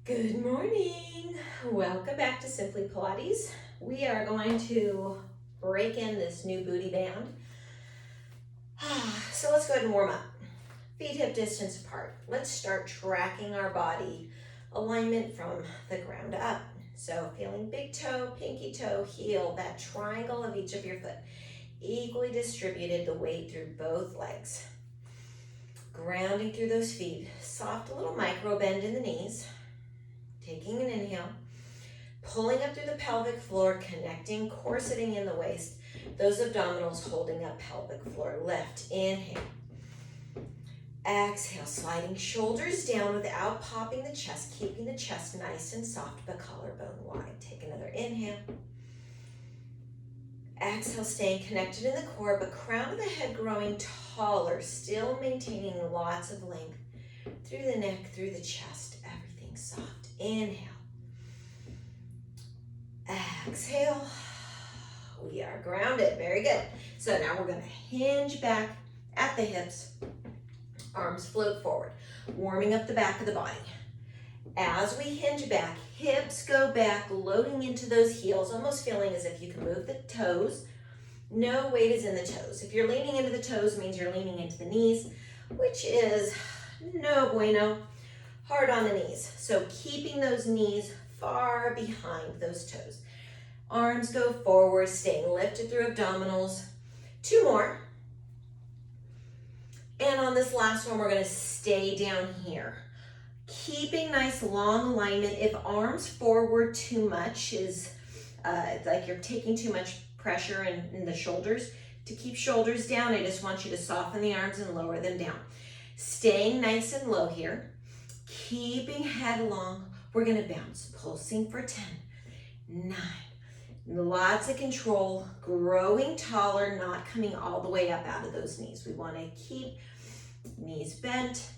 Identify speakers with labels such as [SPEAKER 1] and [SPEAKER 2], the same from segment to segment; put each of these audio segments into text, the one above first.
[SPEAKER 1] Good morning. Welcome back to Simply Pilates. We are going to break in this new booty band. So let's go ahead and warm up. Feet hip distance apart. Let's start tracking our body alignment from the ground up. So feeling big toe, pinky toe, heel, that triangle of each of your foot. Equally distributed the weight through both legs. Grounding through those feet. Soft little micro bend in the knees. Taking an inhale, pulling up through the pelvic floor, connecting, corseting in the waist. Those abdominals holding up pelvic floor. Lift, inhale. Exhale, sliding shoulders down without popping the chest, keeping the chest nice and soft but collarbone wide. Take another inhale. Exhale, staying connected in the core, but crown of the head growing taller, still maintaining lots of length through the neck, through the chest, everything soft. Inhale. Exhale. We are grounded. Very good. So now we're going to hinge back at the hips. Arms float forward. Warming up the back of the body. As we hinge back, hips go back, loading into those heels, almost feeling as if you can move the toes. No weight is in the toes. If you're leaning into the toes, it means you're leaning into the knees, which is no bueno. Hard on the knees. So keeping those knees far behind those toes. Arms go forward, staying lifted through abdominals. Two more. And on this last one, we're going to stay down here. Keeping nice long alignment. If arms forward too much is like you're taking too much pressure in the shoulders. To keep shoulders down, I just want you to soften the arms and lower them down. Staying nice and low here. Keeping head long, we're gonna bounce, pulsing for 10, 9, lots of control, growing taller, not coming all the way up out of those knees. We wanna keep knees bent,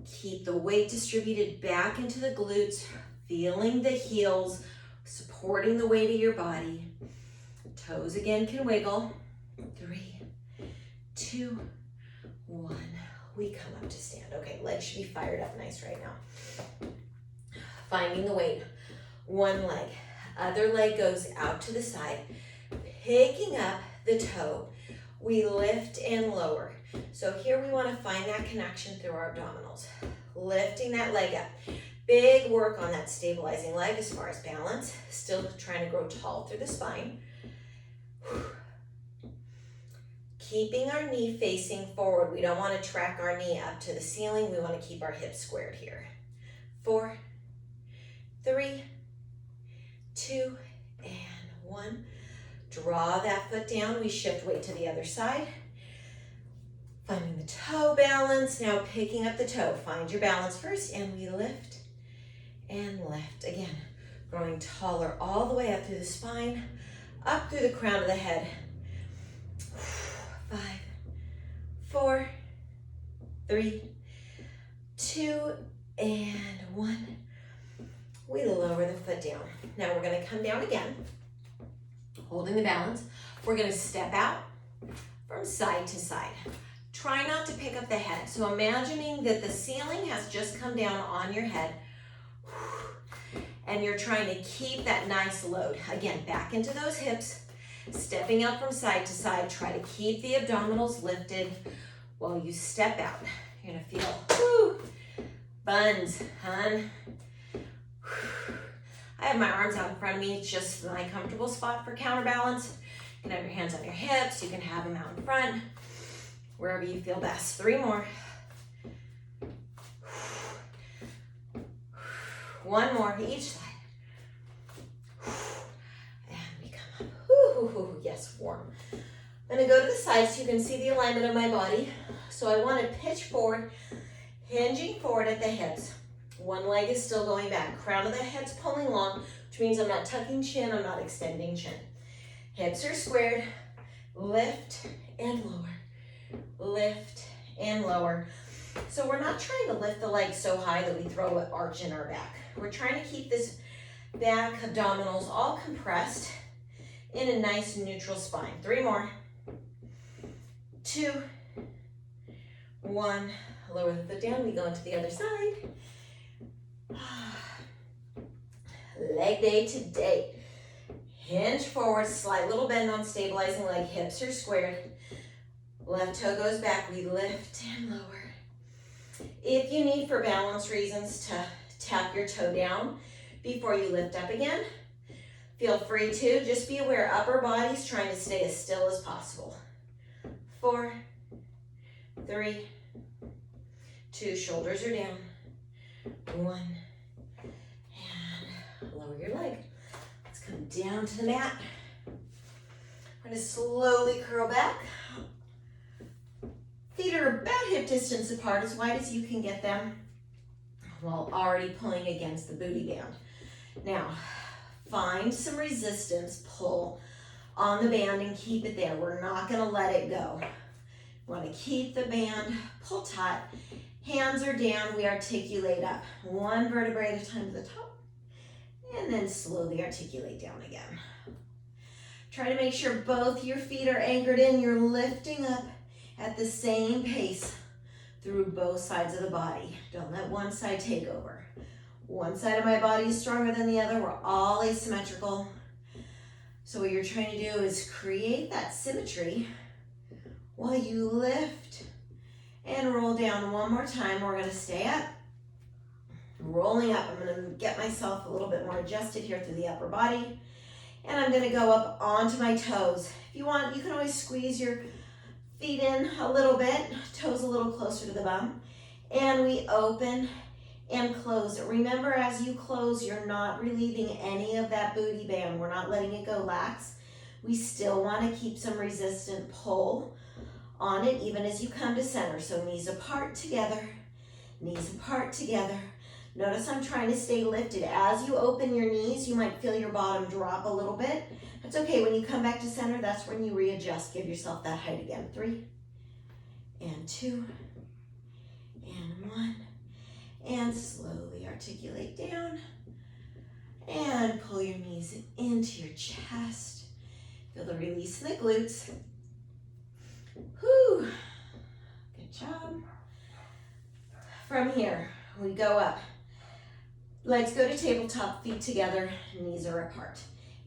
[SPEAKER 1] keep the weight distributed back into the glutes, feeling the heels, supporting the weight of your body. Toes again can wiggle. 3, 2, 1. We come up to stand. Okay, legs should be fired up nice right now. Finding the weight. One leg. Other leg goes out to the side. Picking up the toe. We lift and lower. So here we want to find that connection through our abdominals. Lifting that leg up. Big work on that stabilizing leg as far as balance. Still trying to grow tall through the spine. Keeping our knee facing forward. We don't want to track our knee up to the ceiling. We want to keep our hips squared here. 4, 3, 2, and 1. Draw that foot down. We shift weight to the other side. Finding the toe balance. Now picking up the toe. Find your balance first, and we lift and lift. Again, growing taller all the way up through the spine, up through the crown of the head. 5, 4, 3, 2, and 1. We lower the foot down. Now we're going to come down again, holding the balance. We're going to step out from side to side. Try not to pick up the head. So imagining that the ceiling has just come down on your head, and you're trying to keep that nice load. Again, back into those hips. Stepping out from side to side, try to keep the abdominals lifted while you step out. You're gonna feel, buns, hun. I have my arms out in front of me. It's just my comfortable spot for counterbalance. You can have your hands on your hips. You can have them out in front, wherever you feel best. 3 more. 1 more, each side. Yes, warm. I'm gonna go to the side so you can see the alignment of my body. So I want to pitch forward, hinging forward at the hips. One leg is still going back. Crown of the head's pulling long, which means I'm not tucking chin, I'm not extending chin. Hips are squared. Lift and lower. Lift and lower. So we're not trying to lift the leg so high that we throw an arch in our back. We're trying to keep this back abdominals all compressed in a nice neutral spine. 3 more. 2, 1. Lower the foot down. We go into the other side. Leg day today. Hinge forward, slight little bend on stabilizing leg, hips are squared. Left toe goes back, we lift and lower. If you need, for balance reasons, to tap your toe down before you lift up again, feel free to. Just be aware, upper body's trying to stay as still as possible. 4, 3, 2, shoulders are down. 1, and lower your leg. Let's come down to the mat. We're going to slowly curl back. Feet are about hip distance apart, as wide as you can get them, while already pulling against the booty band. Now, find some resistance, pull on the band and keep it there. We're not going to let it go. We want to keep the band, pull tight. Hands are down, we articulate up. One vertebrae at a time to the top, and then slowly articulate down again. Try to make sure both your feet are anchored in. You're lifting up at the same pace through both sides of the body. Don't let one side take over. One side of my body is stronger than the other. We're all asymmetrical. So what you're trying to do is create that symmetry while you lift and roll down. One more time. We're going to stay up. Rolling up. I'm going to get myself a little bit more adjusted here through the upper body. And I'm going to go up onto my toes. If you want, you can always squeeze your feet in a little bit, toes a little closer to the bum. And we open and close it. Remember, as you close, you're not relieving any of that booty band. We're not letting it go lax. We still want to keep some resistant pull on it, even as you come to center. So knees apart together, knees apart together. Notice I'm trying to stay lifted. As you open your knees, you might feel your bottom drop a little bit. That's okay. When you come back to center, that's when you readjust. Give yourself that height again. 3, and 2, and 1. And slowly articulate down. And pull your knees into your chest. Feel the release in the glutes. Whew. Good job. From here, we go up. Legs go to tabletop, feet together, knees are apart.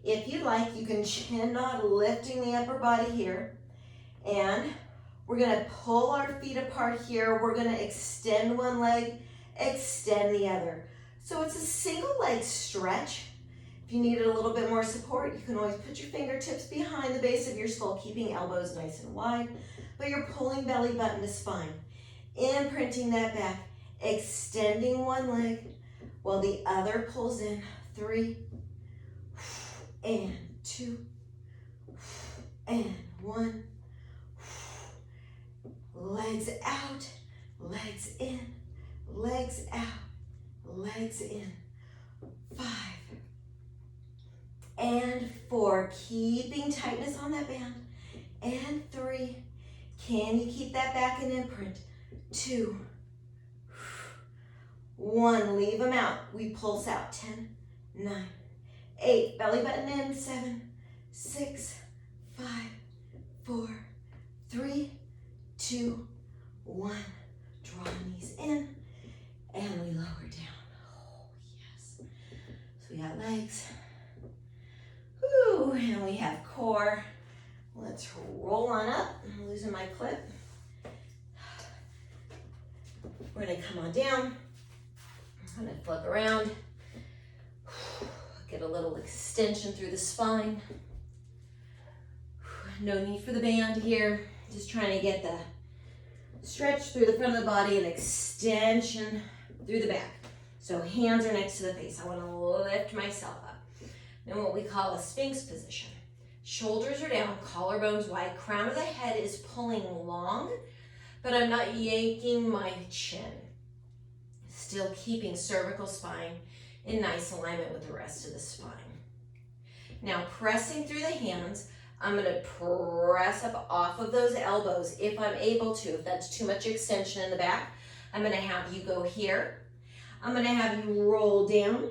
[SPEAKER 1] If you like, you can chin knot, lifting the upper body here. And we're going to pull our feet apart here. We're going to extend one leg, extend the other. So it's a single leg stretch. If you needed a little bit more support, you can always put your fingertips behind the base of your skull, keeping elbows nice and wide, but you're pulling belly button to spine. Imprinting that back, extending one leg while the other pulls in. 3, and 2, and 1. Legs out, legs in, legs out, legs in. 5, and 4, keeping tightness on that band. And 3, can you keep that back in imprint? 2, 1, leave them out. We pulse out. 10, 9, 8, belly button in. 7, 6, 5, 4, 3, 2, 1. Draw knees in, and we lower down. Oh, yes. So we got legs. Woo, and we have core. Let's roll on up. I'm losing my clip. We're gonna come on down. I'm gonna flip around. Get a little extension through the spine. No need for the band here. Just trying to get the stretch through the front of the body and extension through the back. So hands are next to the face. I want to lift myself up. Then what we call a Sphinx position. Shoulders are down, collarbones wide, crown of the head is pulling long, but I'm not yanking my chin. Still keeping cervical spine in nice alignment with the rest of the spine. Now pressing through the hands, I'm going to press up off of those elbows if I'm able to. If that's too much extension in the back, I'm going to have you go here. I'm going to have you roll down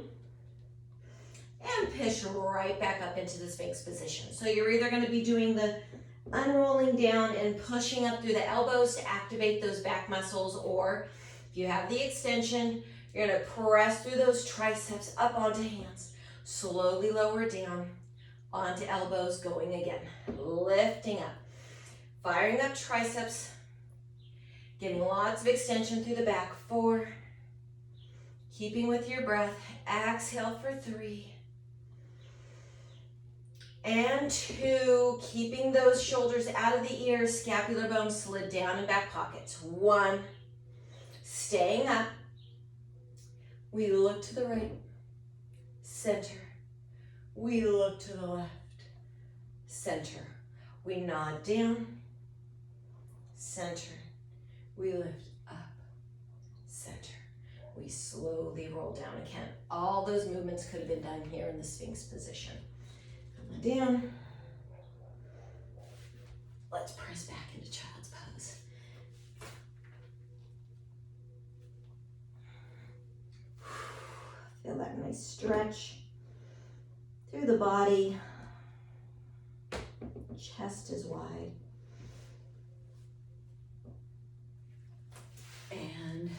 [SPEAKER 1] and push right back up into the Sphinx position. So you're either going to be doing the unrolling down and pushing up through the elbows to activate those back muscles, or if you have the extension, you're going to press through those triceps up onto hands. Slowly lower down onto elbows, going again. Lifting up, firing up triceps, getting lots of extension through the back. 4, keeping with your breath. Exhale for 3. And 2, keeping those shoulders out of the ears, scapular bones slid down in back pockets. 1, staying up. We look to the right, center. We look to the left, center. We nod down, center. We lift up, center. We slowly roll down again. All those movements could have been done here in the Sphinx position. Come on down. Let's press back into child's pose. Feel that nice stretch through the body. Chest is wide. And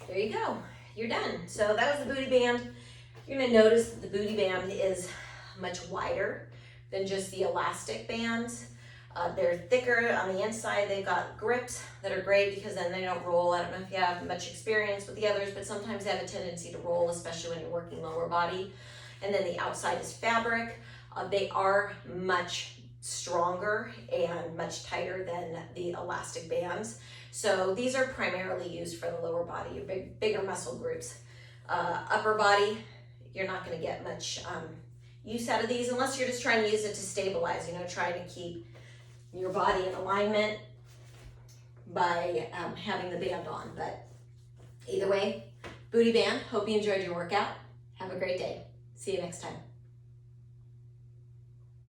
[SPEAKER 1] there you go. You're done. So that was the booty band. You're going to notice that the booty band is much wider than just the elastic bands. They're thicker on the inside. They've got grips that are great because then they don't roll. I don't know if you have much experience with the others, but sometimes they have a tendency to roll, especially when you're working lower body. And then the outside is fabric. They are much stronger and much tighter than the elastic bands. So these are primarily used for the lower body, your bigger muscle groups. Upper body, you're not going to get much use out of these unless you're just trying to use it to stabilize, trying to keep your body in alignment by having the band on. But either way, booty band. Hope you enjoyed your workout. Have a great day. See you next time.